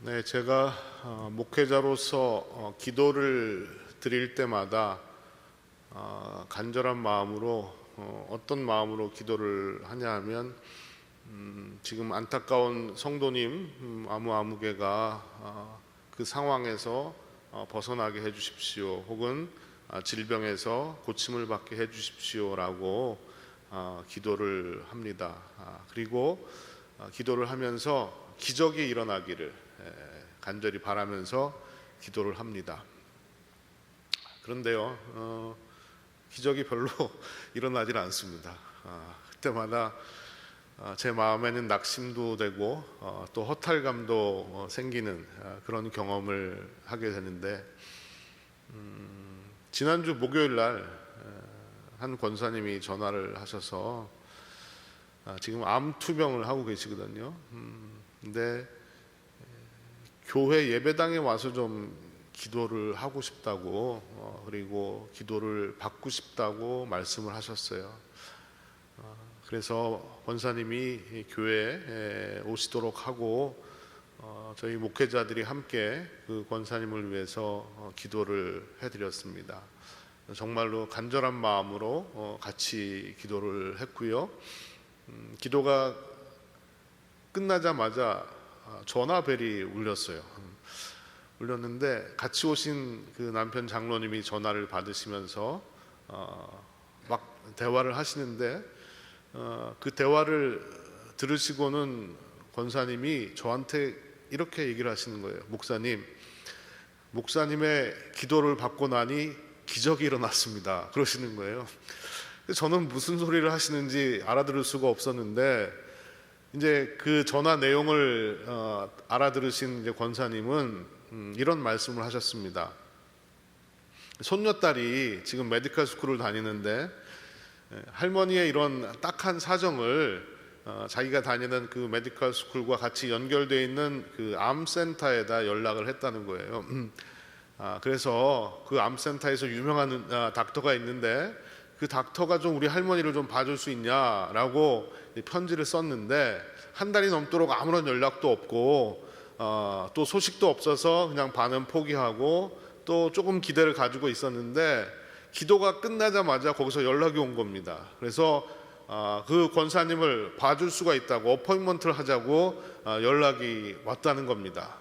네, 제가 목회자로서 기도를 드릴 때마다 간절한 마음으로 어떤 마음으로 기도를 하냐 하면 지금 안타까운 성도님 아무개가 그 상황에서 벗어나게 해주십시오, 혹은 질병에서 고침을 받게 해주십시오라고 기도를 합니다. 그리고 기도를 하면서 기적이 일어나기를 간절히 바라면서 기도를 합니다. 그런데요, 기적이 별로 일어나질 않습니다. 그때마다 제 마음에는 낙심도 되고 또 허탈감도 생기는 그런 경험을 하게 되는데, 지난주 목요일 날 한 권사님이 전화를 하셔서 지금 암 투병을 하고 계시거든요. 근데 교회 예배당에 와서 좀 기도를 하고 싶다고 그리고 기도를 받고 싶다고 말씀을 하셨어요. 그래서 권사님이 교회에 오시도록 하고 저희 목회자들이 함께 그 권사님을 위해서 기도를 해드렸습니다. 정말로 간절한 마음으로 같이 기도를 했고요. 기도가 끝나자마자 전화벨이 울렸는데 같이 오신 그 남편 장로님이 전화를 받으시면서 막 대화를 하시는데, 그 대화를 들으시고는 권사님이 저한테 이렇게 얘기를 하시는 거예요. 목사님의 기도를 받고 나니 기적이 일어났습니다, 그러시는 거예요. 저는 무슨 소리를 하시는지 알아들을 수가 없었는데, 이제 그 전화 내용을 알아들으신 이제 권사님은 이런 말씀을 하셨습니다. 손녀딸이 지금 메디컬 스쿨을 다니는데 할머니의 이런 딱한 사정을 자기가 다니는 그 메디컬 스쿨과 같이 연결되어 있는 그 암센터에다 연락을 했다는 거예요. 그래서 그 암센터에서 유명한 닥터가 있는데 그 닥터가 좀 우리 할머니를 좀 봐줄 수 있냐라고 편지를 썼는데, 한 달이 넘도록 아무런 연락도 없고 또 소식도 없어서 그냥 반은 포기하고 또 조금 기대를 가지고 있었는데, 기도가 끝나자마자 거기서 연락이 온 겁니다. 그래서 그 권사님을 봐줄 수가 있다고, 어포인먼트를 하자고 연락이 왔다는 겁니다.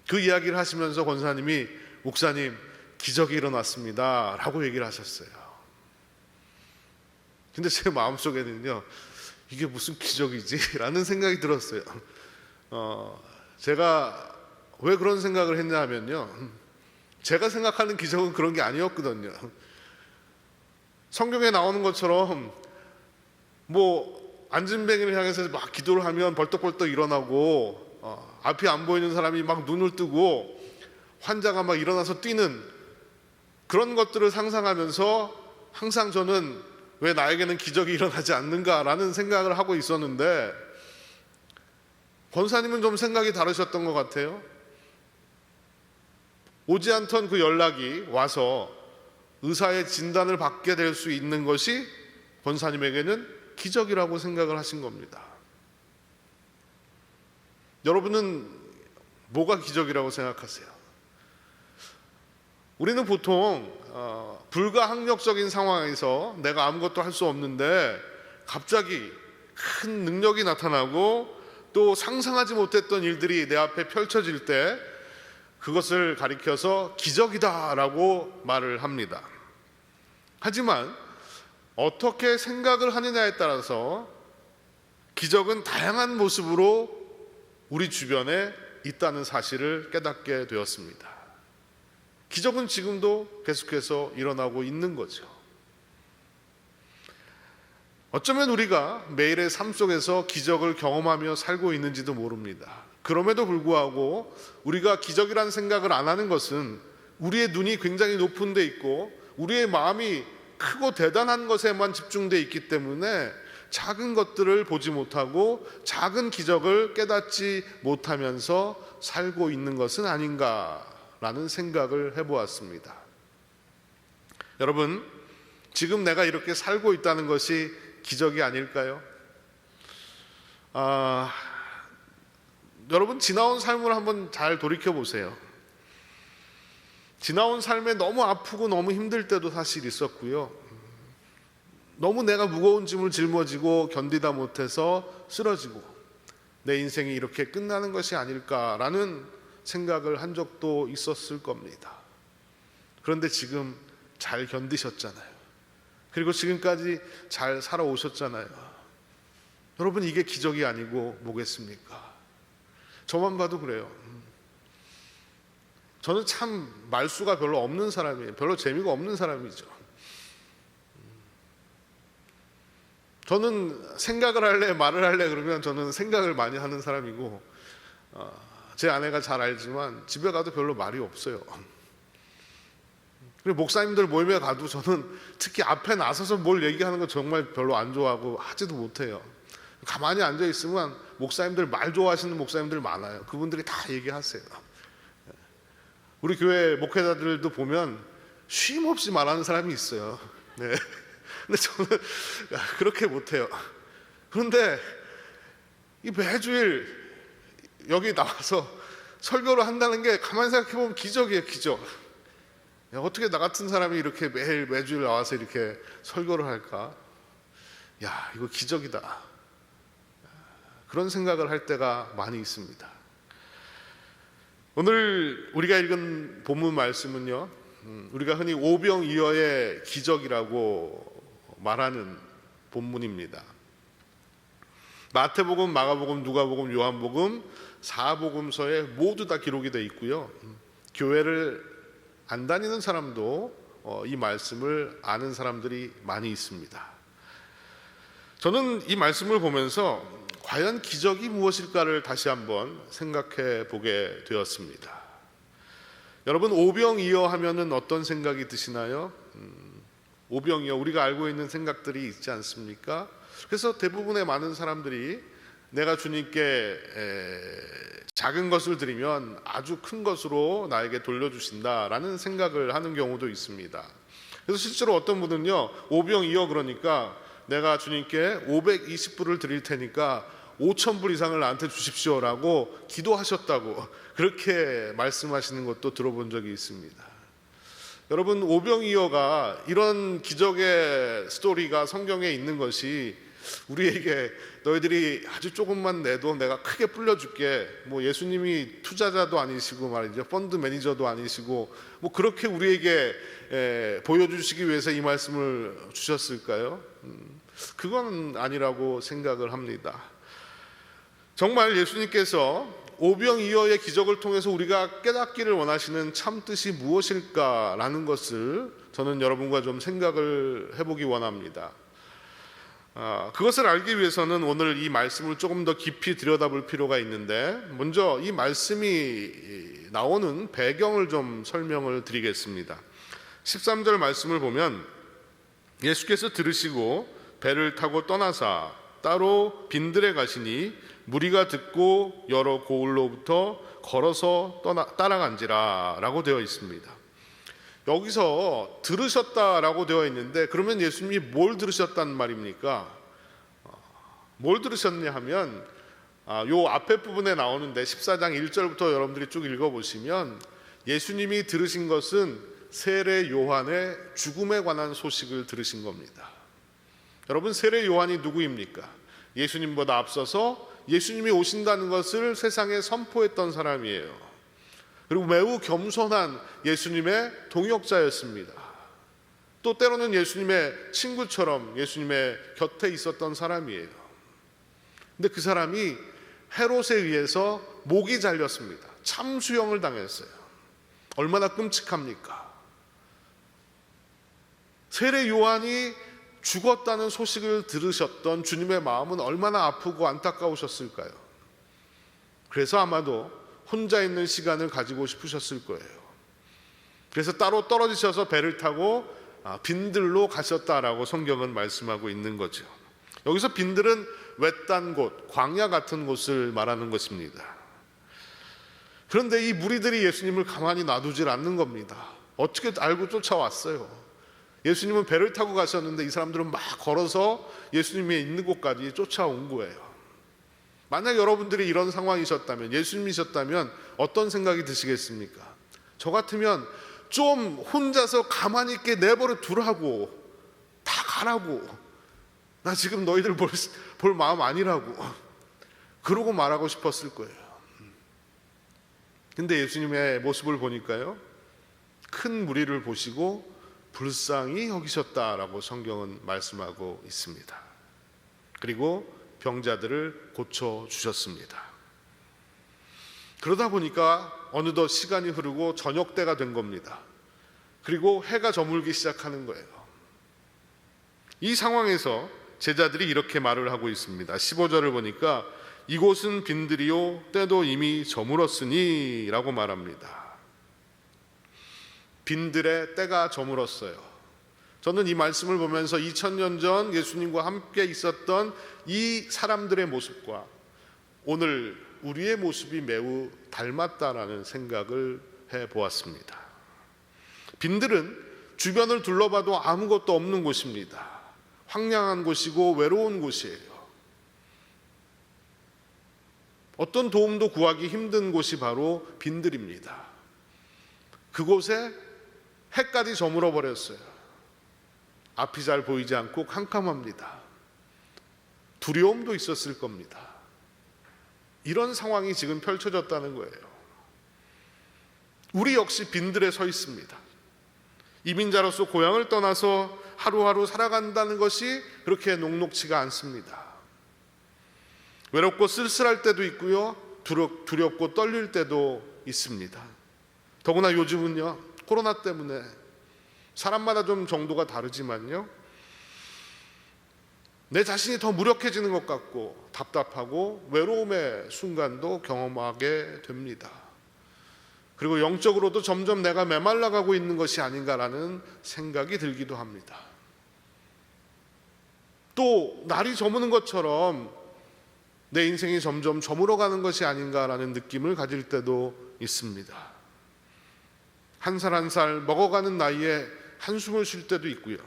그 이야기를 하시면서 권사님이 목사님 기적이 일어났습니다 라고 얘기를 하셨어요. 근데 제 마음속에는요, 이게 무슨 기적이지? 라는 생각이 들었어요. 제가 왜 그런 생각을 했냐 하면요, 제가 생각하는 기적은 그런 게 아니었거든요. 성경에 나오는 것처럼 안진뱅이를 향해서 막 기도를 하면 벌떡벌떡 일어나고 앞이 안 보이는 사람이 막 눈을 뜨고 환자가 막 일어나서 뛰는 그런 것들을 상상하면서 항상 저는 왜 나에게는 기적이 일어나지 않는가라는 생각을 하고 있었는데, 권사님은 좀 생각이 다르셨던 것 같아요. 오지 않던 그 연락이 와서 의사의 진단을 받게 될 수 있는 것이 권사님에게는 기적이라고 생각을 하신 겁니다. 여러분은 뭐가 기적이라고 생각하세요? 우리는 보통 불가항력적인 상황에서 내가 아무것도 할 수 없는데 갑자기 큰 능력이 나타나고 또 상상하지 못했던 일들이 내 앞에 펼쳐질 때 그것을 가리켜서 기적이다라고 말을 합니다. 하지만 어떻게 생각을 하느냐에 따라서 기적은 다양한 모습으로 우리 주변에 있다는 사실을 깨닫게 되었습니다. 기적은 지금도 계속해서 일어나고 있는 거죠. 어쩌면 우리가 매일의 삶 속에서 기적을 경험하며 살고 있는지도 모릅니다. 그럼에도 불구하고 우리가 기적이라는 생각을 안 하는 것은 우리의 눈이 굉장히 높은 데 있고 우리의 마음이 크고 대단한 것에만 집중되어 있기 때문에 작은 것들을 보지 못하고 작은 기적을 깨닫지 못하면서 살고 있는 것은 아닌가라는 생각을 해보았습니다. 여러분, 지금 내가 이렇게 살고 있다는 것이 기적이 아닐까요? 여러분 지나온 삶을 한번 잘 돌이켜 보세요. 지나온 삶에 너무 아프고 너무 힘들 때도 사실 있었고요. 너무 내가 무거운 짐을 짊어지고 견디다 못해서 쓰러지고 내 인생이 이렇게 끝나는 것이 아닐까라는 생각을 한 적도 있었을 겁니다. 그런데 지금 잘 견디셨잖아요. 그리고 지금까지 잘 살아오셨잖아요. 여러분 이게 기적이 아니고 뭐겠습니까? 저만 봐도 그래요. 저는 참 말수가 별로 없는 사람이에요. 별로 재미가 없는 사람이죠. 저는 생각을 할래 말을 할래 그러면 저는 생각을 많이 하는 사람이고, 제 아내가 잘 알지만 집에 가도 별로 말이 없어요. 그리고 목사님들 모임에 가도 저는 특히 앞에 나서서 뭘 얘기하는 거 정말 별로 안 좋아하고 하지도 못해요. 가만히 앉아 있으면 목사님들 말 좋아하시는 목사님들 많아요. 그분들이 다 얘기하세요. 우리 교회 목회자들도 보면 쉼 없이 말하는 사람이 있어요. 네. 근데 저는 그렇게 못해요. 그런데 이 매주일 여기 나와서 설교를 한다는 게 가만히 생각해 보면 기적이에요, 기적. 어떻게 나 같은 사람이 이렇게 매주일 나와서 이렇게 설교를 할까? 야, 이거 기적이다. 그런 생각을 할 때가 많이 있습니다. 오늘 우리가 읽은 본문 말씀은요, 우리가 흔히 오병이어의 기적이라고 말하는 본문입니다. 마태복음, 마가복음, 누가복음, 요한복음, 사복음서에 모두 다 기록이 되어 있고요. 교회를 안 다니는 사람도 이 말씀을 아는 사람들이 많이 있습니다. 저는 이 말씀을 보면서 과연 기적이 무엇일까를 다시 한번 생각해 보게 되었습니다. 여러분, 오병이어 하면은 어떤 생각이 드시나요? 오병이어, 우리가 알고 있는 생각들이 있지 않습니까? 그래서 대부분의 많은 사람들이 내가 주님께 작은 것을 드리면 아주 큰 것으로 나에게 돌려주신다라는 생각을 하는 경우도 있습니다. 그래서 실제로 어떤 분은요, 오병이어 그러니까 내가 주님께 520불을 드릴 테니까 5,000불 이상을 나한테 주십시오라고 기도하셨다고 그렇게 말씀하시는 것도 들어본 적이 있습니다. 여러분, 오병이어가 이런 기적의 스토리가 성경에 있는 것이 우리에게 너희들이 아주 조금만 내도 내가 크게 불려줄게, 뭐 예수님이 투자자도 아니시고 말이죠, 펀드 매니저도 아니시고 뭐 그렇게 우리에게 보여주시기 위해서 이 말씀을 주셨을까요? 그건 아니라고 생각을 합니다. 정말 예수님께서 오병이어의 기적을 통해서 우리가 깨닫기를 원하시는 참 뜻이 무엇일까라는 것을 저는 여러분과 좀 생각을 해보기 원합니다. 그것을 알기 위해서는 오늘 이 말씀을 조금 더 깊이 들여다볼 필요가 있는데, 먼저 이 말씀이 나오는 배경을 좀 설명을 드리겠습니다. 13절 말씀을 보면 예수께서 들으시고 배를 타고 떠나사 따로 빈들에 가시니 무리가 듣고 여러 고을로부터 걸어서 따라간지라 라고 되어 있습니다. 여기서 들으셨다라고 되어 있는데, 그러면 예수님이 뭘 들으셨단 말입니까? 뭘 들으셨냐 하면 요 앞에 부분에 나오는데 14장 1절부터 여러분들이 쭉 읽어보시면 예수님이 들으신 것은 세례 요한의 죽음에 관한 소식을 들으신 겁니다. 여러분, 세례 요한이 누구입니까? 예수님보다 앞서서 예수님이 오신다는 것을 세상에 선포했던 사람이에요. 그리고 매우 겸손한 예수님의 동역자였습니다. 또 때로는 예수님의 친구처럼 예수님의 곁에 있었던 사람이에요. 근데 그 사람이 헤롯에 의해서 목이 잘렸습니다. 참수형을 당했어요. 얼마나 끔찍합니까? 세례 요한이 죽었다는 소식을 들으셨던 주님의 마음은 얼마나 아프고 안타까우셨을까요? 그래서 아마도 혼자 있는 시간을 가지고 싶으셨을 거예요. 그래서 따로 떨어지셔서 배를 타고 빈들로 가셨다라고 성경은 말씀하고 있는 거죠. 여기서 빈들은 외딴 곳, 광야 같은 곳을 말하는 것입니다. 그런데 이 무리들이 예수님을 가만히 놔두질 않는 겁니다. 어떻게 알고 쫓아왔어요? 예수님은 배를 타고 가셨는데 이 사람들은 막 걸어서 예수님이 있는 곳까지 쫓아온 거예요. 만약 여러분들이 이런 상황이셨다면, 예수님이셨다면 어떤 생각이 드시겠습니까? 저 같으면 좀 혼자서 가만히 있게 내버려 두라고, 다 가라고, 나 지금 너희들 볼 마음 아니라고, 그러고 말하고 싶었을 거예요. 근데 예수님의 모습을 보니까요, 큰 무리를 보시고 불쌍히 여기셨다라고 성경은 말씀하고 있습니다. 그리고 병자들을 고쳐주셨습니다. 그러다 보니까 어느덧 시간이 흐르고 저녁 때가 된 겁니다. 그리고 해가 저물기 시작하는 거예요. 이 상황에서 제자들이 이렇게 말을 하고 있습니다. 15절을 보니까 이곳은 빈들이요 때도 이미 저물었으니 라고 말합니다. 빈들의 때가 저물었어요. 저는 이 말씀을 보면서 2000년 전 예수님과 함께 있었던 이 사람들의 모습과 오늘 우리의 모습이 매우 닮았다라는 생각을 해보았습니다. 빈들은 주변을 둘러봐도 아무것도 없는 곳입니다. 황량한 곳이고 외로운 곳이에요. 어떤 도움도 구하기 힘든 곳이 바로 빈들입니다. 그곳에 해까지 저물어 버렸어요. 앞이 잘 보이지 않고 캄캄합니다. 두려움도 있었을 겁니다. 이런 상황이 지금 펼쳐졌다는 거예요. 우리 역시 빈들에 서 있습니다. 이민자로서 고향을 떠나서 하루하루 살아간다는 것이 그렇게 녹록지가 않습니다. 외롭고 쓸쓸할 때도 있고요, 두렵고 떨릴 때도 있습니다. 더구나 요즘은요, 코로나 때문에 사람마다 좀 정도가 다르지만요, 내 자신이 더 무력해지는 것 같고 답답하고 외로움의 순간도 경험하게 됩니다. 그리고 영적으로도 점점 내가 메말라가고 있는 것이 아닌가라는 생각이 들기도 합니다. 또 날이 저무는 것처럼 내 인생이 점점 저물어가는 것이 아닌가라는 느낌을 가질 때도 있습니다. 한 살 한 살 먹어가는 나이에 한숨을 쉴 때도 있고요,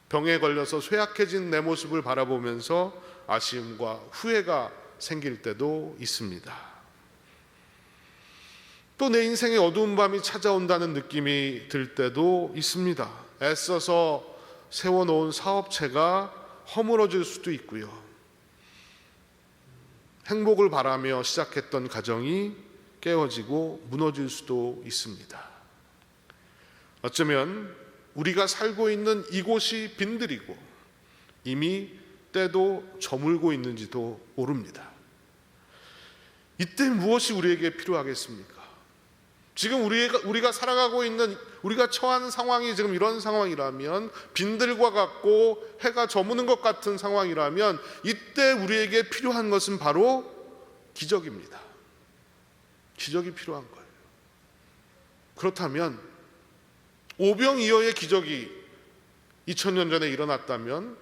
병에 걸려서 쇠약해진 내 모습을 바라보면서 아쉬움과 후회가 생길 때도 있습니다. 또 내 인생에 어두운 밤이 찾아온다는 느낌이 들 때도 있습니다. 애써서 세워놓은 사업체가 허물어질 수도 있고요, 행복을 바라며 시작했던 가정이 깨어지고 무너질 수도 있습니다. 어쩌면 우리가 살고 있는 이곳이 빈들이고 이미 때도 저물고 있는지도 모릅니다. 이때 무엇이 우리에게 필요하겠습니까? 지금 우리가 살아가고 있는, 우리가 처한 상황이 지금 이런 상황이라면, 빈들과 같고 해가 저무는 것 같은 상황이라면 이때 우리에게 필요한 것은 바로 기적입니다. 기적이 필요한 거예요. 그렇다면 오병이어의 기적이 2000년 전에 일어났다면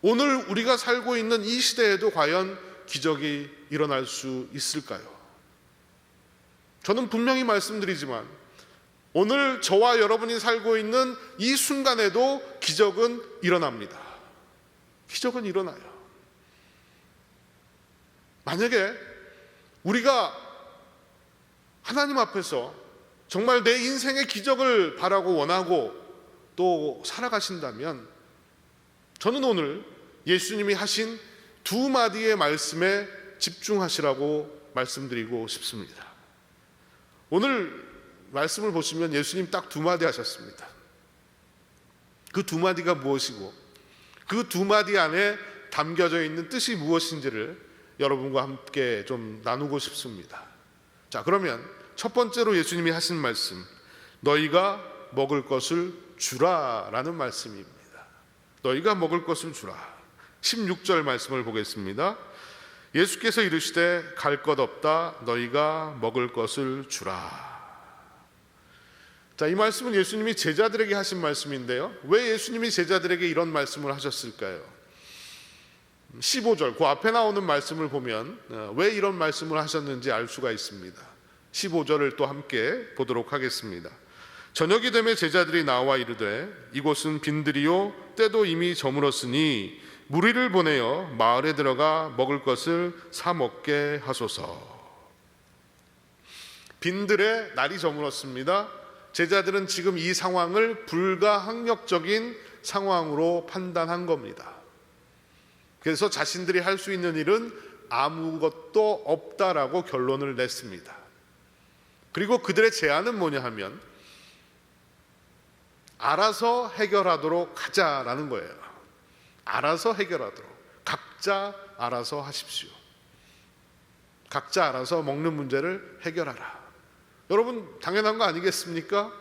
오늘 우리가 살고 있는 이 시대에도 과연 기적이 일어날 수 있을까요? 저는 분명히 말씀드리지만 오늘 저와 여러분이 살고 있는 이 순간에도 기적은 일어납니다. 기적은 일어나요. 만약에 우리가 하나님 앞에서 정말 내 인생의 기적을 바라고 원하고 또 살아가신다면 저는 오늘 예수님이 하신 두 마디의 말씀에 집중하시라고 말씀드리고 싶습니다. 오늘 말씀을 보시면 예수님 딱 두 마디 하셨습니다. 그 두 마디가 무엇이고 그 두 마디 안에 담겨져 있는 뜻이 무엇인지를 여러분과 함께 좀 나누고 싶습니다. 자, 그러면 첫 번째로 예수님이 하신 말씀, 너희가 먹을 것을 주라 라는 말씀입니다. 너희가 먹을 것을 주라. 16절 말씀을 보겠습니다. 예수께서 이르시되 갈 것 없다 너희가 먹을 것을 주라. 자, 이 말씀은 예수님이 제자들에게 하신 말씀인데요, 왜 예수님이 제자들에게 이런 말씀을 하셨을까요? 15절, 그 앞에 나오는 말씀을 보면 왜 이런 말씀을 하셨는지 알 수가 있습니다. 15절을 또 함께 보도록 하겠습니다. 저녁이 되매 제자들이 나와 이르되 이곳은 빈들이요 때도 이미 저물었으니 무리를 보내어 마을에 들어가 먹을 것을 사 먹게 하소서. 빈들의 날이 저물었습니다. 제자들은 지금 이 상황을 불가항력적인 상황으로 판단한 겁니다. 그래서 자신들이 할 수 있는 일은 아무것도 없다라고 결론을 냈습니다. 그리고 그들의 제안은 뭐냐 하면 알아서 해결하도록 하자라는 거예요. 알아서 해결하도록. 각자 알아서 하십시오. 각자 알아서 먹는 문제를 해결하라. 여러분, 당연한 거 아니겠습니까?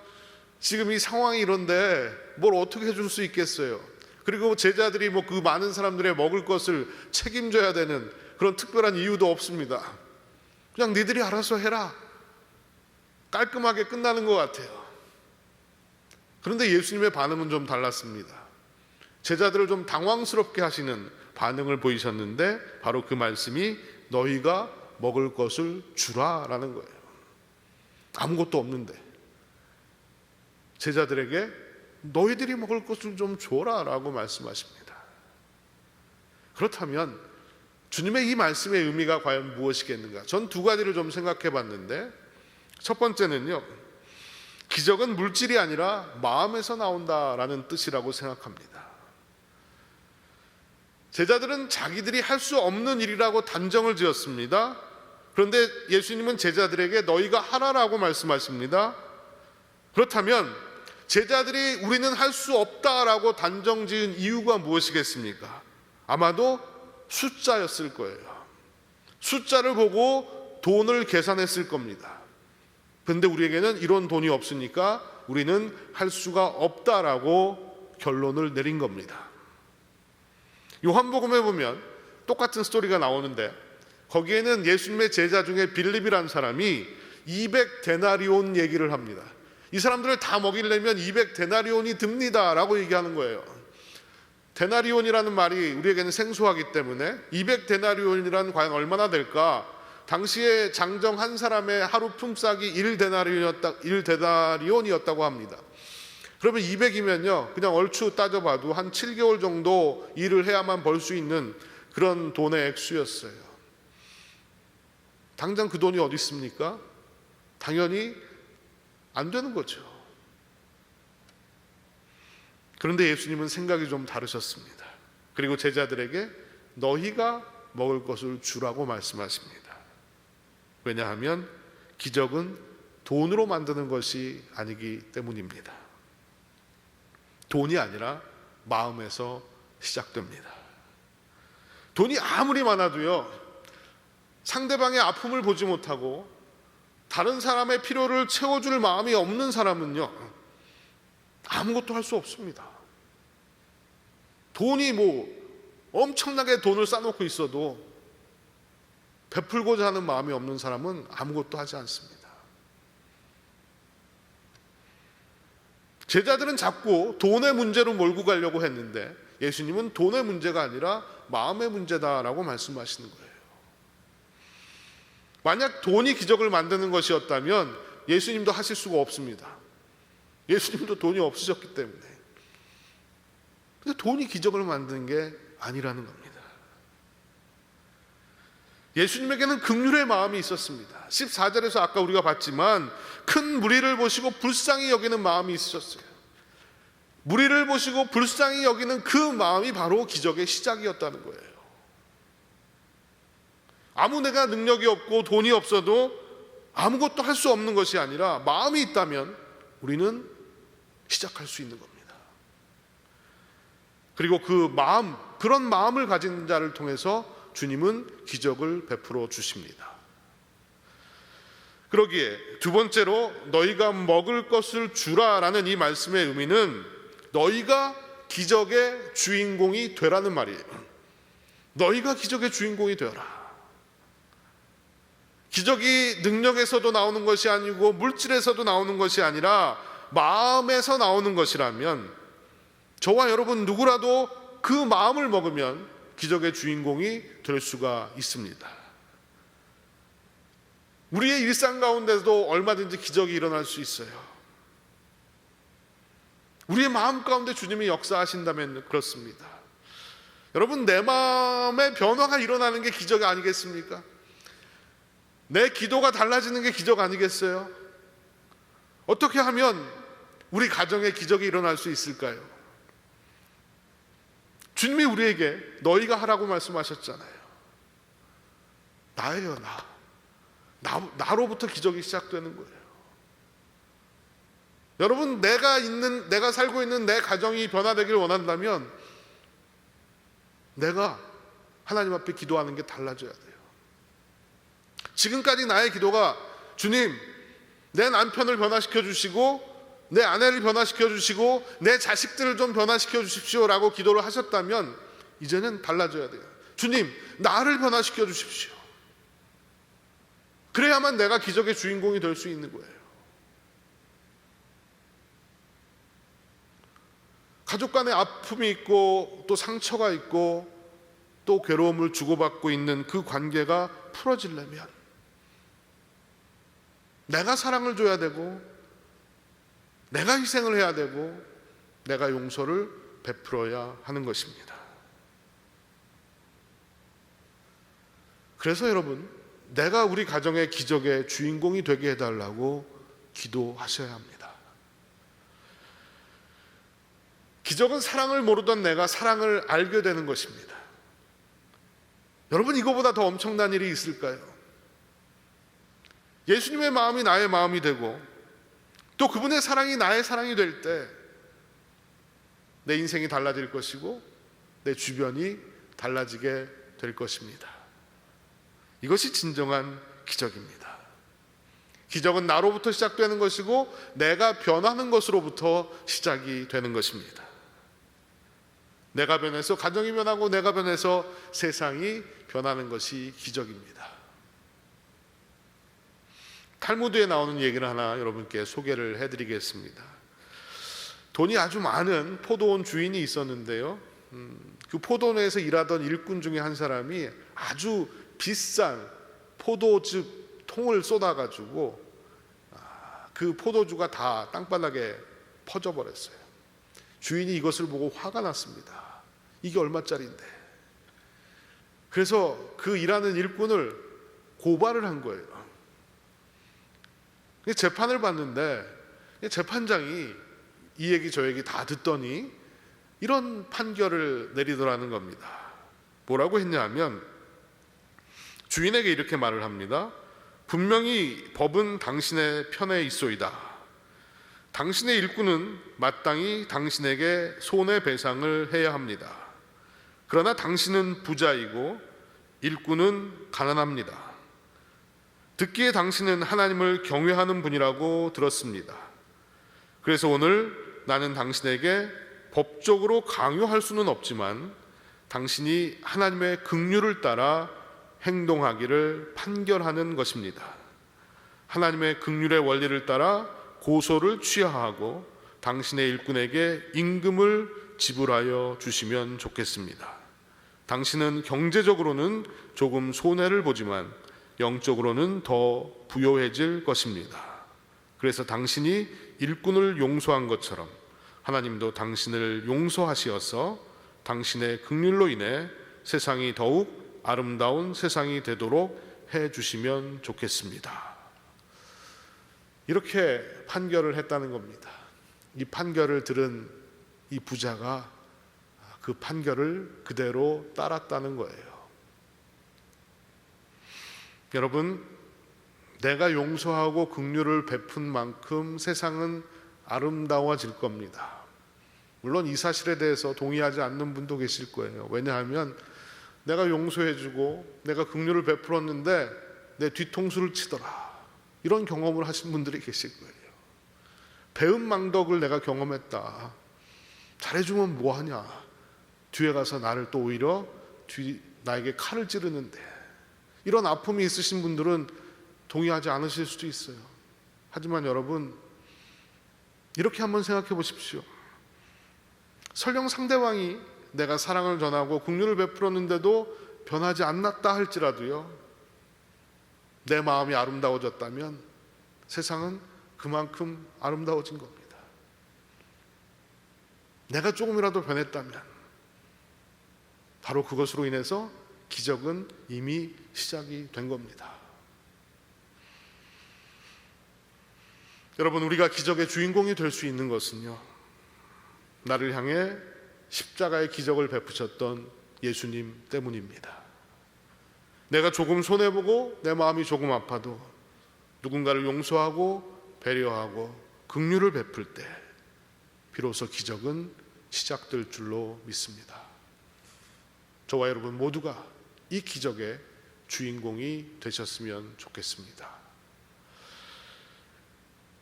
지금 이 상황이 이런데 뭘 어떻게 해줄 수 있겠어요? 그리고 제자들이 그 많은 사람들의 먹을 것을 책임져야 되는 그런 특별한 이유도 없습니다. 그냥 니들이 알아서 해라. 깔끔하게 끝나는 것 같아요. 그런데 예수님의 반응은 좀 달랐습니다. 제자들을 좀 당황스럽게 하시는 반응을 보이셨는데 바로 그 말씀이 너희가 먹을 것을 주라라는 거예요. 아무것도 없는데 제자들에게 너희들이 먹을 것을 좀 줘라라고 말씀하십니다. 그렇다면 주님의 이 말씀의 의미가 과연 무엇이겠는가? 전 두 가지를 좀 생각해 봤는데, 첫 번째는요, 기적은 물질이 아니라 마음에서 나온다라는 뜻이라고 생각합니다. 제자들은 자기들이 할 수 없는 일이라고 단정을 지었습니다. 그런데 예수님은 제자들에게 너희가 하라라고 말씀하십니다. 그렇다면 제자들이 우리는 할 수 없다라고 단정 지은 이유가 무엇이겠습니까? 아마도 숫자였을 거예요. 숫자를 보고 돈을 계산했을 겁니다. 그런데 우리에게는 이런 돈이 없으니까 우리는 할 수가 없다라고 결론을 내린 겁니다. 요한복음에 보면 똑같은 스토리가 나오는데 거기에는 예수님의 제자 중에 빌립이라는 사람이 200데나리온 얘기를 합니다. 이 사람들을 다 먹이려면 200데나리온이 듭니다 라고 얘기하는 거예요. 데나리온이라는 말이 우리에게는 생소하기 때문에 200데나리온이란 과연 얼마나 될까? 당시에 장정 한 사람의 하루 품삯이 1데나리온이었다고 합니다. 그러면 200이면요 그냥 얼추 따져봐도 한 7개월 정도 일을 해야만 벌 수 있는 그런 돈의 액수였어요. 당장 그 돈이 어디 있습니까? 당연히 안 되는 거죠. 그런데 예수님은 생각이 좀 다르셨습니다. 그리고 제자들에게 너희가 먹을 것을 주라고 말씀하십니다. 왜냐하면 기적은 돈으로 만드는 것이 아니기 때문입니다. 돈이 아니라 마음에서 시작됩니다. 돈이 아무리 많아도요, 상대방의 아픔을 보지 못하고 다른 사람의 필요를 채워줄 마음이 없는 사람은요, 아무것도 할 수 없습니다. 돈이 엄청나게 돈을 쌓아놓고 있어도 베풀고자 하는 마음이 없는 사람은 아무것도 하지 않습니다. 제자들은 자꾸 돈의 문제로 몰고 가려고 했는데 예수님은 돈의 문제가 아니라 마음의 문제다라고 말씀하시는 거예요. 만약 돈이 기적을 만드는 것이었다면 예수님도 하실 수가 없습니다. 예수님도 돈이 없으셨기 때문에. 근데 돈이 기적을 만드는 게 아니라는 겁니다. 예수님에게는 긍휼의 마음이 있었습니다. 14절에서 아까 우리가 봤지만 큰 무리를 보시고 불쌍히 여기는 마음이 있으셨어요. 무리를 보시고 불쌍히 여기는 그 마음이 바로 기적의 시작이었다는 거예요. 아무 내가 능력이 없고 돈이 없어도 아무것도 할 수 없는 것이 아니라 마음이 있다면 우리는 시작할 수 있는 겁니다. 그리고 그런 마음을 가진 자를 통해서 주님은 기적을 베풀어 주십니다. 그러기에 두 번째로 너희가 먹을 것을 주라라는 이 말씀의 의미는 너희가 기적의 주인공이 되라는 말이에요. 너희가 기적의 주인공이 되어라. 기적이 능력에서도 나오는 것이 아니고 물질에서도 나오는 것이 아니라 마음에서 나오는 것이라면 저와 여러분 누구라도 그 마음을 먹으면 기적의 주인공이 될 수가 있습니다. 우리의 일상 가운데도 얼마든지 기적이 일어날 수 있어요. 우리의 마음 가운데 주님이 역사하신다면 그렇습니다. 여러분, 내 마음의 변화가 일어나는 게 기적 아니겠습니까? 내 기도가 달라지는 게 기적 아니겠어요? 어떻게 하면 우리 가정에 기적이 일어날 수 있을까요? 주님이 우리에게 너희가 하라고 말씀하셨잖아요. 나예요, 나로부터 기적이 시작되는 거예요. 여러분, 내가 살고 있는 내 가정이 변화되길 원한다면 내가 하나님 앞에 기도하는 게 달라져야 돼요. 지금까지 나의 기도가 주님, 내 남편을 변화시켜 주시고 내 아내를 변화시켜 주시고 내 자식들을 좀 변화시켜 주십시오 라고 기도를 하셨다면 이제는 달라져야 돼요. 주님, 나를 변화시켜 주십시오. 그래야만 내가 기적의 주인공이 될 수 있는 거예요. 가족 간에 아픔이 있고 또 상처가 있고 또 괴로움을 주고받고 있는 그 관계가 풀어지려면 내가 사랑을 줘야 되고 내가 희생을 해야 되고 내가 용서를 베풀어야 하는 것입니다. 그래서 여러분, 내가 우리 가정의 기적의 주인공이 되게 해달라고 기도하셔야 합니다. 기적은 사랑을 모르던 내가 사랑을 알게 되는 것입니다. 여러분, 이거보다 더 엄청난 일이 있을까요? 예수님의 마음이 나의 마음이 되고 또 그분의 사랑이 나의 사랑이 될 때 내 인생이 달라질 것이고 내 주변이 달라지게 될 것입니다. 이것이 진정한 기적입니다. 기적은 나로부터 시작되는 것이고 내가 변하는 것으로부터 시작이 되는 것입니다. 내가 변해서 가정이 변하고 내가 변해서 세상이 변하는 것이 기적입니다. 탈무드에 나오는 얘기를 하나 여러분께 소개를 해드리겠습니다. 돈이 아주 많은 포도원 주인이 있었는데요, 그 포도원에서 일하던 일꾼 중에 한 사람이 아주 비싼 포도즙 통을 쏟아가지고 그 포도주가 다 땅바닥에 퍼져버렸어요. 주인이 이것을 보고 화가 났습니다. 이게 얼마짜리인데. 그래서 그 일하는 일꾼을 고발을 한 거예요. 재판을 받는데 재판장이 이 얘기 저 얘기 다 듣더니 이런 판결을 내리더라는 겁니다. 뭐라고 했냐면 주인에게 이렇게 말을 합니다. 분명히 법은 당신의 편에 있소이다. 당신의 일꾼은 마땅히 당신에게 손해배상을 해야 합니다. 그러나 당신은 부자이고 일꾼은 가난합니다. 듣기에 당신은 하나님을 경외하는 분이라고 들었습니다. 그래서 오늘 나는 당신에게 법적으로 강요할 수는 없지만 당신이 하나님의 긍휼을 따라 행동하기를 판결하는 것입니다. 하나님의 긍휼의 원리를 따라 고소를 취하하고 당신의 일꾼에게 임금을 지불하여 주시면 좋겠습니다. 당신은 경제적으로는 조금 손해를 보지만 영적으로는 더 부요해질 것입니다. 그래서 당신이 일꾼을 용서한 것처럼 하나님도 당신을 용서하시어서 당신의 긍휼로 인해 세상이 더욱 아름다운 세상이 되도록 해주시면 좋겠습니다. 이렇게 판결을 했다는 겁니다. 이 판결을 들은 이 부자가 그 판결을 그대로 따랐다는 거예요. 여러분, 내가 용서하고 긍휼을 베푼 만큼 세상은 아름다워질 겁니다. 물론 이 사실에 대해서 동의하지 않는 분도 계실 거예요. 왜냐하면 내가 용서해주고 내가 긍휼을 베풀었는데 내 뒤통수를 치더라, 이런 경험을 하신 분들이 계실 거예요. 배은망덕을 내가 경험했다. 잘해주면 뭐하냐, 뒤에 가서 나를 또 오히려 나에게 칼을 찌르는데, 이런 아픔이 있으신 분들은 동의하지 않으실 수도 있어요. 하지만 여러분, 이렇게 한번 생각해 보십시오. 설령 상대방이 내가 사랑을 전하고 긍휼을 베풀었는데도 변하지 않았다 할지라도요, 내 마음이 아름다워졌다면 세상은 그만큼 아름다워진 겁니다. 내가 조금이라도 변했다면 바로 그것으로 인해서 기적은 이미 시작이 된 겁니다. 여러분, 우리가 기적의 주인공이 될 수 있는 것은요, 나를 향해 십자가의 기적을 베푸셨던 예수님 때문입니다. 내가 조금 손해보고 내 마음이 조금 아파도 누군가를 용서하고 배려하고 긍휼을 베풀 때 비로소 기적은 시작될 줄로 믿습니다. 저와 여러분 모두가 이 기적의 주인공이 되셨으면 좋겠습니다.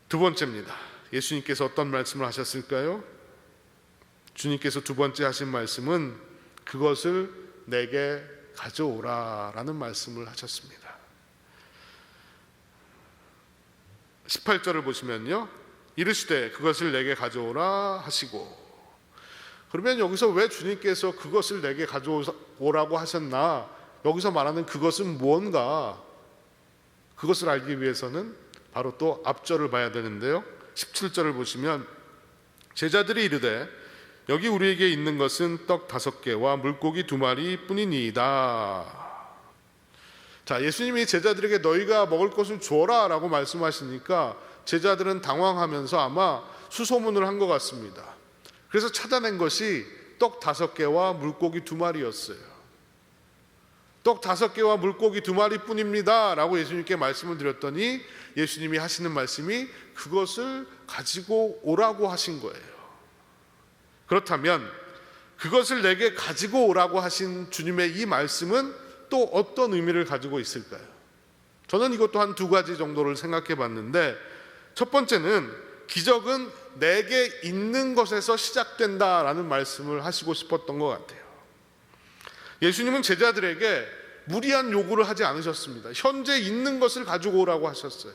두 번째입니다. 예수님께서 어떤 말씀을 하셨을까요? 주님께서 두 번째 하신 말씀은 그것을 내게 가져오라 라는 말씀을 하셨습니다. 18절을 보시면요, 이르시되 그것을 내게 가져오라 하시고, 그러면 여기서 왜 주님께서 그것을 내게 가져오라고 하셨나? 여기서 말하는 그것은 무언가? 그것을 알기 위해서는 바로 또 앞절을 봐야 되는데요, 17절을 보시면 제자들이 이르되 여기 우리에게 있는 것은 떡 5개와 물고기 2마리 뿐이니이다. 자, 예수님이 제자들에게 너희가 먹을 것을 주어라 라고 말씀하시니까 제자들은 당황하면서 아마 수소문을 한 것 같습니다. 그래서 찾아낸 것이 떡 5개와 물고기 2마리였어요. 떡 5개와 물고기 2마리 뿐입니다 라고 예수님께 말씀을 드렸더니 예수님이 하시는 말씀이 그것을 가지고 오라고 하신 거예요. 그렇다면 그것을 내게 가지고 오라고 하신 주님의 이 말씀은 또 어떤 의미를 가지고 있을까요? 저는 이것도 한 2가지 정도를 생각해 봤는데, 첫 번째는 기적은 내게 있는 것에서 시작된다라는 말씀을 하시고 싶었던 것 같아요. 예수님은 제자들에게 무리한 요구를 하지 않으셨습니다. 현재 있는 것을 가지고 오라고 하셨어요.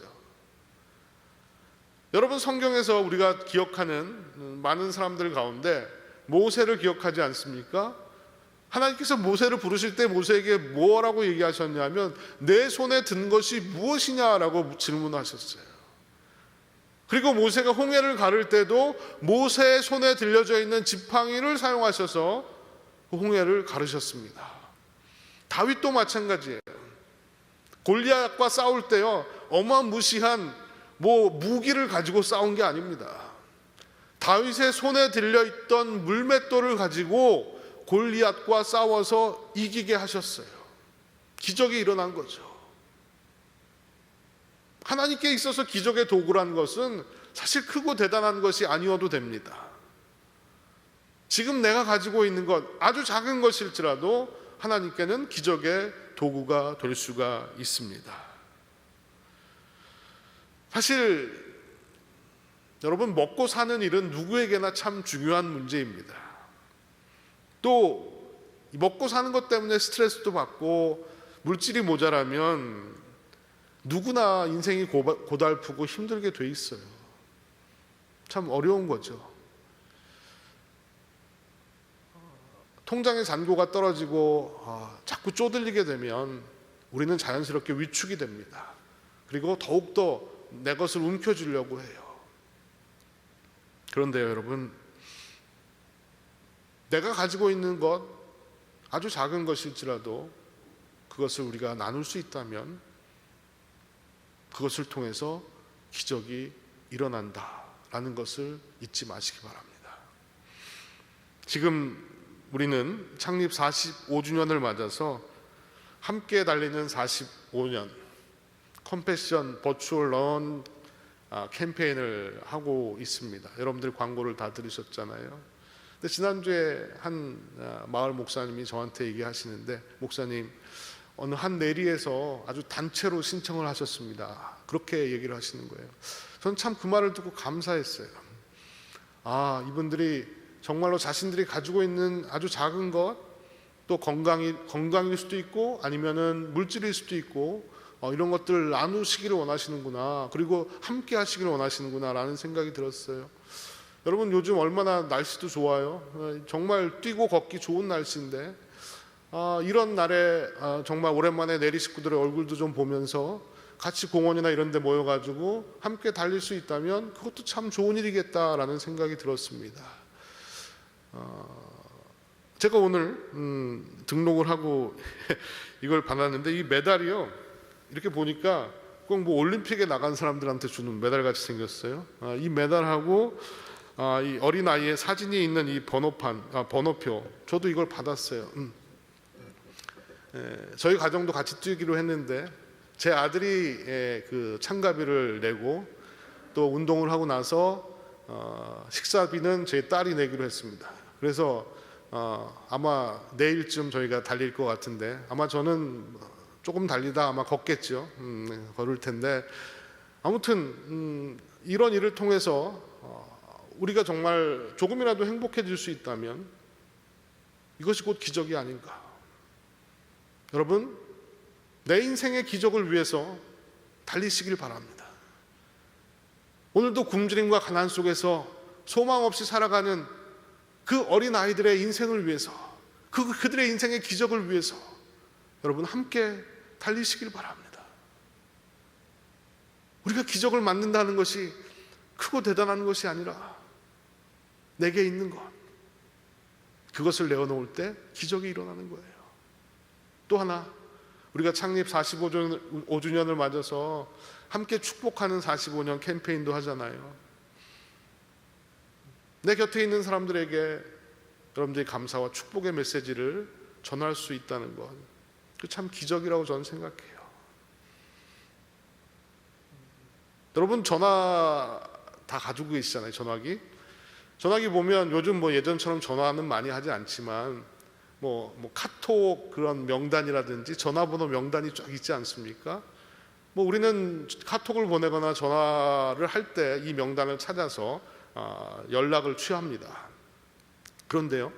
여러분, 성경에서 우리가 기억하는 많은 사람들 가운데 모세를 기억하지 않습니까? 하나님께서 모세를 부르실 때 모세에게 뭐라고 얘기하셨냐면 내 손에 든 것이 무엇이냐라고 질문하셨어요. 그리고 모세가 홍해를 가를 때도 모세의 손에 들려져 있는 지팡이를 사용하셔서 그 홍해를 가르셨습니다. 다윗도 마찬가지예요. 골리앗과 싸울 때요, 어마무시한 무기를 가지고 싸운 게 아닙니다. 다윗의 손에 들려있던 물맷돌을 가지고 골리앗과 싸워서 이기게 하셨어요. 기적이 일어난 거죠. 하나님께 있어서 기적의 도구란 것은 사실 크고 대단한 것이 아니어도 됩니다. 지금 내가 가지고 있는 것, 아주 작은 것일지라도 하나님께는 기적의 도구가 될 수가 있습니다. 사실 여러분, 먹고 사는 일은 누구에게나 참 중요한 문제입니다. 또 먹고 사는 것 때문에 스트레스도 받고 물질이 모자라면 누구나 인생이 고달프고 힘들게 돼 있어요. 참 어려운 거죠. 통장의 잔고가 떨어지고 자꾸 쪼들리게 되면 우리는 자연스럽게 위축이 됩니다. 그리고 더욱더 내 것을 움켜쥐려고 해요. 그런데요, 여러분, 내가 가지고 있는 것, 아주 작은 것일지라도 그것을 우리가 나눌 수 있다면 그것을 통해서 기적이 일어난다라는 것을 잊지 마시기 바랍니다. 지금 우리는 창립 45주년을 맞아서 함께 달리는 45년 컴패션 버추얼 런 캠페인을 하고 있습니다. 여러분들 광고를 다 들으셨잖아요. 근데 지난주에 한 마을 목사님이 저한테 얘기하시는데, 목사님, 어느 한 내리에서 아주 단체로 신청을 하셨습니다. 그렇게 얘기를 하시는 거예요. 저는 참 그 말을 듣고 감사했어요. 이분들이 정말로 자신들이 가지고 있는 아주 작은 것, 또 건강일 수도 있고 아니면은 물질일 수도 있고 이런 것들을 나누시기를 원하시는구나, 그리고 함께 하시기를 원하시는구나 라는 생각이 들었어요. 여러분, 요즘 얼마나 날씨도 좋아요. 정말 뛰고 걷기 좋은 날씨인데 이런 날에 정말 오랜만에 내리 식구들의 얼굴도 좀 보면서 같이 공원이나 이런 데 모여가지고 함께 달릴 수 있다면 그것도 참 좋은 일이겠다라는 생각이 들었습니다. 제가 오늘 등록을 하고 이걸 받았는데 이 메달이요, 이렇게 보니까 꼭 뭐 올림픽에 나간 사람들한테 주는 메달 같이 생겼어요. 이 메달하고 이 어린아이의 사진이 있는 이 번호표, 저도 이걸 받았어요. 저희 가정도 같이 뛰기로 했는데 제 아들이 그 참가비를 내고 또 운동을 하고 나서 식사비는 제 딸이 내기로 했습니다. 그래서 아마 내일쯤 저희가 달릴 것 같은데, 아마 저는 조금 달리다 아마 걷겠죠. 걸을 텐데, 아무튼 이런 일을 통해서 우리가 정말 조금이라도 행복해질 수 있다면 이것이 곧 기적이 아닌가. 여러분, 내 인생의 기적을 위해서 달리시길 바랍니다. 오늘도 굶주림과 가난 속에서 소망 없이 살아가는 그 어린 아이들의 인생을 위해서, 그들의 인생의 기적을 위해서 여러분 함께 달리시길 바랍니다. 우리가 기적을 만든다는 것이 크고 대단한 것이 아니라 내게 있는 것, 그것을 내어놓을 때 기적이 일어나는 거예요. 또 하나, 우리가 창립 45주년을 맞아서 함께 축복하는 45년 캠페인도 하잖아요. 내 곁에 있는 사람들에게 여러분들이 감사와 축복의 메시지를 전할 수 있다는 것, 그 참 기적이라고 저는 생각해요. 여러분, 전화 다 가지고 계시잖아요. 전화기 보면 요즘 뭐 예전처럼 전화는 많이 하지 않지만 뭐 카톡 그런 명단이라든지 전화번호 명단이 쫙 있지 않습니까? 뭐 우리는 카톡을 보내거나 전화를 할 때 이 명단을 찾아서 연락을 취합니다. 그런데요,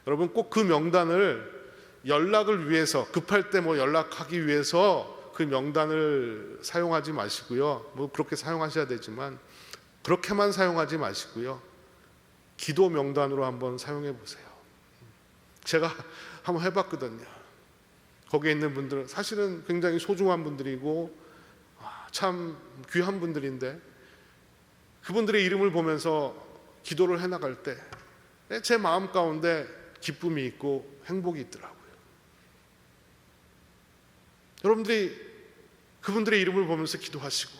여러분, 꼭 그 명단을 연락을 위해서, 급할 때 뭐 연락하기 위해서 그 명단을 사용하지 마시고요. 뭐 그렇게 사용하셔야 되지만 그렇게만 사용하지 마시고요. 기도 명단으로 한번 사용해 보세요. 제가 한번 해봤거든요. 거기에 있는 분들은 사실은 굉장히 소중한 분들이고 참 귀한 분들인데, 그분들의 이름을 보면서 기도를 해나갈 때 제 마음 가운데 기쁨이 있고 행복이 있더라고요. 여러분들이 그분들의 이름을 보면서 기도하시고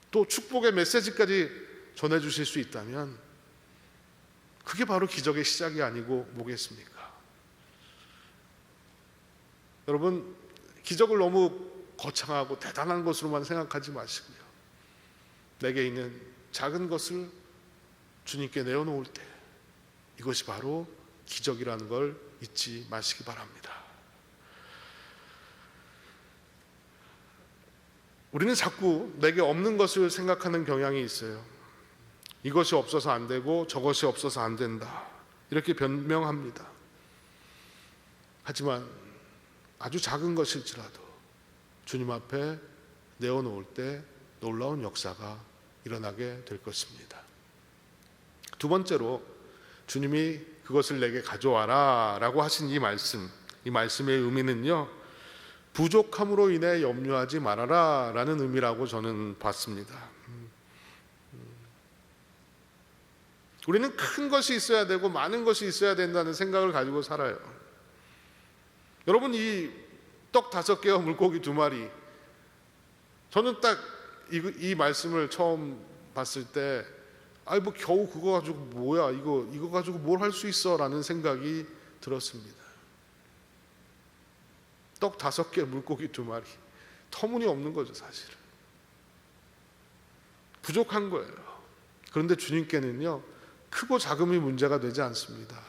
또 축복의 메시지까지 전해주실 수 있다면 그게 바로 기적의 시작이 아니고 뭐겠습니까? 여러분, 기적을 너무 거창하고 대단한 것으로만 생각하지 마시고요. 내게 있는 작은 것을 주님께 내어놓을 때 이것이 바로 기적이라는 걸 잊지 마시기 바랍니다. 우리는 자꾸 내게 없는 것을 생각하는 경향이 있어요. 이것이 없어서 안 되고 저것이 없어서 안 된다, 이렇게 변명합니다. 하지만 아주 작은 것일지라도 주님 앞에 내어놓을 때 놀라운 역사가 일어나게 될 것입니다. 두 번째로, 주님이 그것을 내게 가져와라 라고 하신 이 말씀의 의미는요, 부족함으로 인해 염려하지 말아라 라는 의미라고 저는 봤습니다. 우리는 큰 것이 있어야 되고 많은 것이 있어야 된다는 생각을 가지고 살아요. 여러분, 이 떡 5개와 물고기 2마리, 저는 딱 이 말씀을 처음 봤을 때 뭐 겨우 그거 가지고 뭐야, 이거 가지고 뭘 할 수 있어 라는 생각이 들었습니다. 떡 5개, 물고기 2마리, 터무니없는 거죠. 사실은 부족한 거예요. 그런데 주님께는요, 크고 작음이 문제가 되지 않습니다.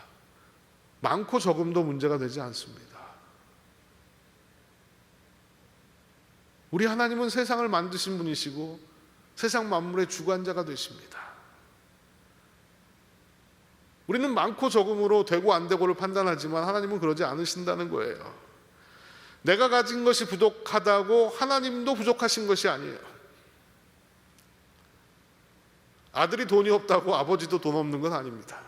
많고 적음도 문제가 되지 않습니다. 우리 하나님은 세상을 만드신 분이시고 세상 만물의 주관자가 되십니다. 우리는 많고 적음으로 되고 안 되고를 판단하지만 하나님은 그러지 않으신다는 거예요. 내가 가진 것이 부족하다고 하나님도 부족하신 것이 아니에요. 아들이 돈이 없다고 아버지도 돈 없는 건 아닙니다.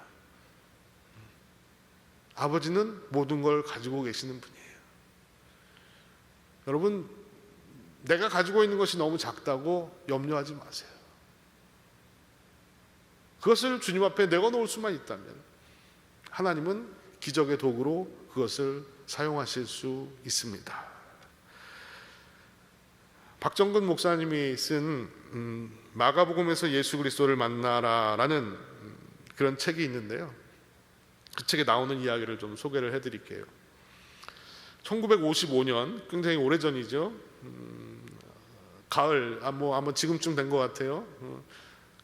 아버지는 모든 걸 가지고 계시는 분이에요. 여러분, 내가 가지고 있는 것이 너무 작다고 염려하지 마세요. 그것을 주님 앞에 내어놓을 수만 있다면 하나님은 기적의 도구로 그것을 사용하실 수 있습니다. 박정근 목사님이 쓴 마가복음에서 예수 그리스도를 만나라라는 그런 책이 있는데요. 그 책에 나오는 이야기를 좀 소개를 해드릴게요. 1955년, 굉장히 오래전이죠. 가을, 아마 지금쯤 된 것 같아요.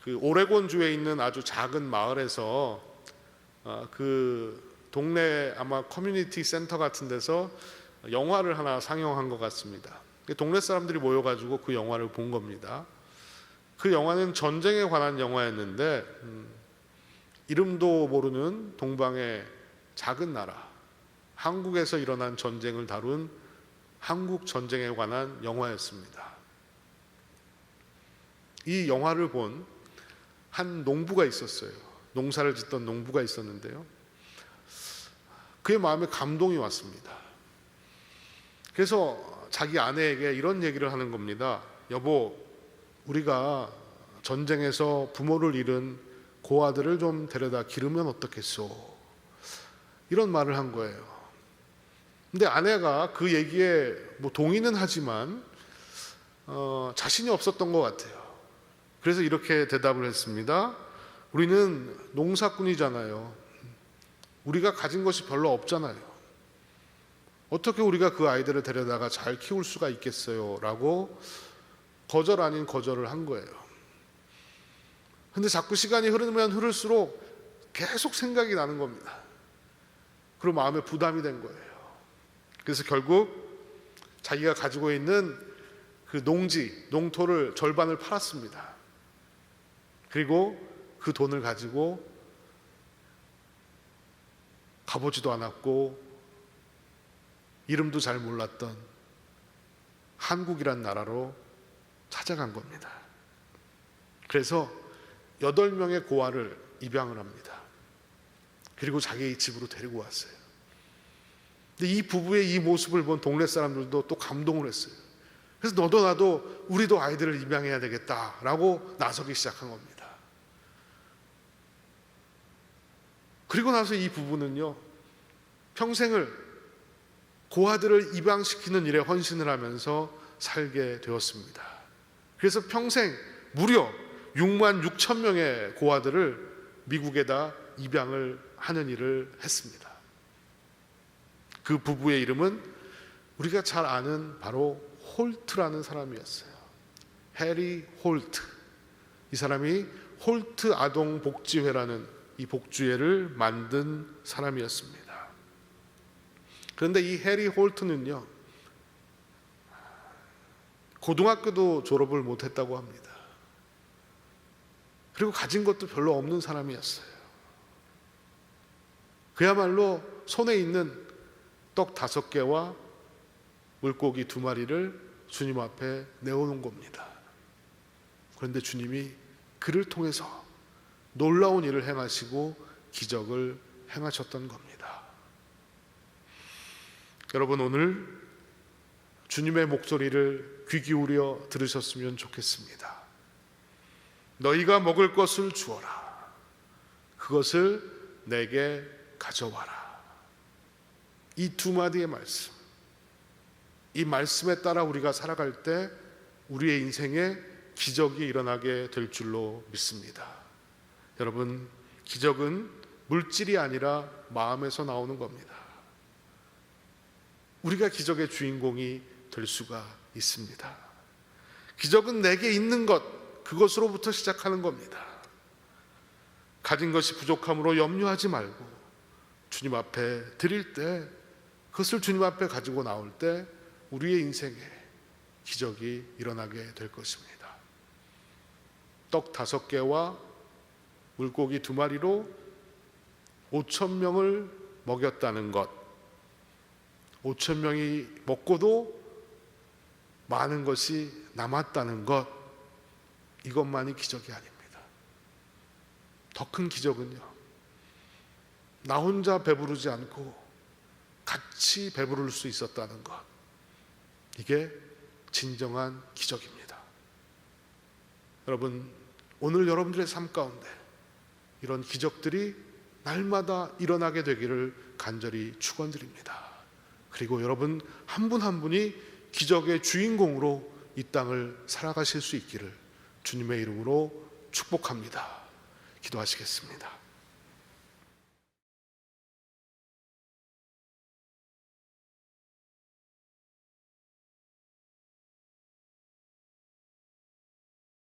그 오레곤주에 있는 아주 작은 마을에서 그 동네 아마 커뮤니티 센터 같은 데서 영화를 하나 상영한 것 같습니다. 동네 사람들이 모여가지고 그 영화를 본 겁니다. 그 영화는 전쟁에 관한 영화였는데 이름도 모르는 동방의 작은 나라, 한국에서 일어난 전쟁을 다룬 한국 전쟁에 관한 영화였습니다. 이 영화를 본 한 농부가 있었어요. 농사를 짓던 농부가 있었는데요. 그의 마음에 감동이 왔습니다. 그래서 자기 아내에게 이런 얘기를 하는 겁니다. 여보, 우리가 전쟁에서 부모를 잃은 고아들을 좀 데려다 기르면 어떻겠소? 이런 말을 한 거예요. 근데 아내가 그 얘기에 동의는 하지만 자신이 없었던 것 같아요. 그래서 이렇게 대답을 했습니다. 우리는 농사꾼이잖아요. 우리가 가진 것이 별로 없잖아요. 어떻게 우리가 그 아이들을 데려다가 잘 키울 수가 있겠어요? 라고 거절 아닌 거절을 한 거예요. 근데 자꾸 시간이 흐르면 흐를수록 계속 생각이 나는 겁니다. 그리고 마음에 부담이 된 거예요. 그래서 결국 자기가 가지고 있는 그 농토를 절반을 팔았습니다. 그리고 그 돈을 가지고 가보지도 않았고 이름도 잘 몰랐던 한국이란 나라로 찾아간 겁니다. 그래서 8명의 고아를 입양을 합니다. 그리고 자기 집으로 데리고 왔어요. 근데 이 부부의 이 모습을 본 동네 사람들도 또 감동을 했어요. 그래서 너도 나도 우리도 아이들을 입양해야 되겠다라고 나서기 시작한 겁니다. 그리고 나서 이 부부는요, 평생을 고아들을 입양시키는 일에 헌신을 하면서 살게 되었습니다. 그래서 평생 무려 6만 6천 명의 고아들을 미국에다 입양을 하는 일을 했습니다. 그 부부의 이름은 우리가 잘 아는 바로 홀트라는 사람이었어요. 해리 홀트. 이 사람이 홀트 아동복지회라는 이 복지회를 만든 사람이었습니다. 그런데 이 해리 홀트는요, 고등학교도 졸업을 못했다고 합니다. 그리고 가진 것도 별로 없는 사람이었어요. 그야말로 손에 있는 떡 5개와 물고기 2마리를 주님 앞에 내어놓은 겁니다. 그런데 주님이 그를 통해서 놀라운 일을 행하시고 기적을 행하셨던 겁니다. 여러분, 오늘 주님의 목소리를 귀 기울여 들으셨으면 좋겠습니다. 너희가 먹을 것을 주어라. 그것을 내게 가져와라. 이 2마디의 말씀, 이 말씀에 따라 우리가 살아갈 때 우리의 인생에 기적이 일어나게 될 줄로 믿습니다. 여러분, 기적은 물질이 아니라 마음에서 나오는 겁니다. 우리가 기적의 주인공이 될 수가 있습니다. 기적은 내게 있는 것, 그것으로부터 시작하는 겁니다. 가진 것이 부족함으로 염려하지 말고 주님 앞에 드릴 때, 그것을 주님 앞에 가지고 나올 때 우리의 인생에 기적이 일어나게 될 것입니다. 떡 5개와 물고기 2마리로 5,000명을 먹였다는 것, 5,000명이 먹고도 많은 것이 남았다는 것, 이것만이 기적이 아닙니다. 더 큰 기적은요, 나 혼자 배부르지 않고 같이 배부를 수 있었다는 것, 이게 진정한 기적입니다. 여러분, 오늘 여러분들의 삶 가운데 이런 기적들이 날마다 일어나게 되기를 간절히 축원드립니다. 그리고 여러분 한 분 한 분이 기적의 주인공으로 이 땅을 살아가실 수 있기를 주님의 이름으로 축복합니다. 기도하시겠습니다.